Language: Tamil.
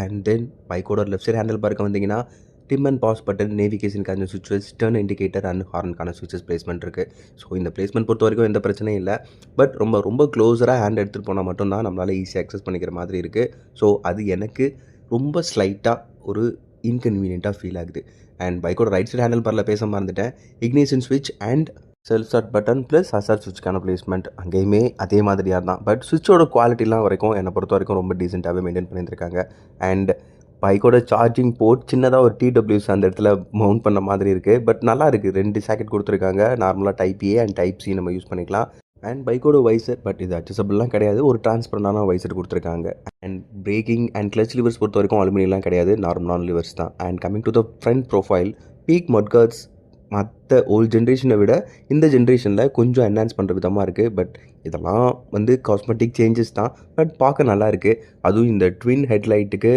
அண்ட் தென் பைக்கோட லெஃப்ட் சைட் ஹேண்டில் பார்க்க வந்தீங்கன்னா டிம் அண்ட் பாஸ் பட்டன், நேவிகேஷனுக்கான சுவிட்சஸ், டர்ன் இண்டிகேட்டர் அண்ட் ஹார்னுக்கான சுவிட்சஸ் பிளேஸ்மெண்ட் இருக்குது. ஸோ இந்த பிளேஸ்மெண்ட் பொறுத்த வரைக்கும் எந்த பிரச்சனையும் இல்லை. பட் ரொம்ப ரொம்ப க்ளோஸராக ஹேண்ட் எடுத்துகிட்டு போனால் மட்டும்தான் நம்மளால் ஈஸியாக அக்சஸ் பண்ணிக்கிற மாதிரி இருக்குது. ஸோ அது எனக்கு ரொம்ப ஸ்லைட்டாக ஒரு இன்கன்வீனியண்ட்டாக ஃபீல் ஆகுது. அண்ட் பைக்கோட ரைட் சைட் ஹேண்டில் பாரில் பேச மறந்துட்டேன். இக்னிஷன் ஸ்விட்ச் and self start button plus hazard சுவிட்ச்க்கான பிளேஸ்மெண்ட் அங்கேயுமே அதே மாதிரியாக தான். பட் சுவிட்சோட குவாலிட்டிலாம் வரைக்கும் என்னை பொறுத்த வரைக்கும் ரொம்ப டீசெண்டாகவே மெயின்டைன் பண்ணியிருக்காங்க. அண்ட் பைக்கோட சார்ஜிங் போர்ட் சின்னதாக ஒரு டிடபிள்யூஸ் அந்த இடத்துல மவுண்ட் பண்ண மாதிரி இருக்குது. பட் நல்லா இருக்குது. 2 சாக்கெட் கொடுத்துருக்காங்க. நார்மலாக type A and type C நம்ம யூஸ் பண்ணிக்கலாம். அண்ட் பைக்கோட வைசர், பட் இது அட்ஜஸ்டபிள்லாம் கிடையாது, ஒரு டிரான்ஸ்பரண்டான வைசர் கொடுத்துருக்காங்க. And braking and clutch levers பொறுத்த வரைக்கும் அலுமினியம்லாம் கிடையாது, நார்மலான லிவர்ஸ் தான். And coming to the front profile, peak mudguards மற்ற ஓல்டு ஜென்ரேஷனை விட இந்த ஜென்ரேஷனில் கொஞ்சம் என்ஹான்ஸ் பண்ணுற விதமாக இருக்குது. பட் இதெல்லாம் காஸ்மெட்டிக் சேஞ்சஸ் தான். பட் பார்க்க நல்லா இருக்குது. அதுவும் இந்த ட்வின் ஹெட்லைட்டுக்கு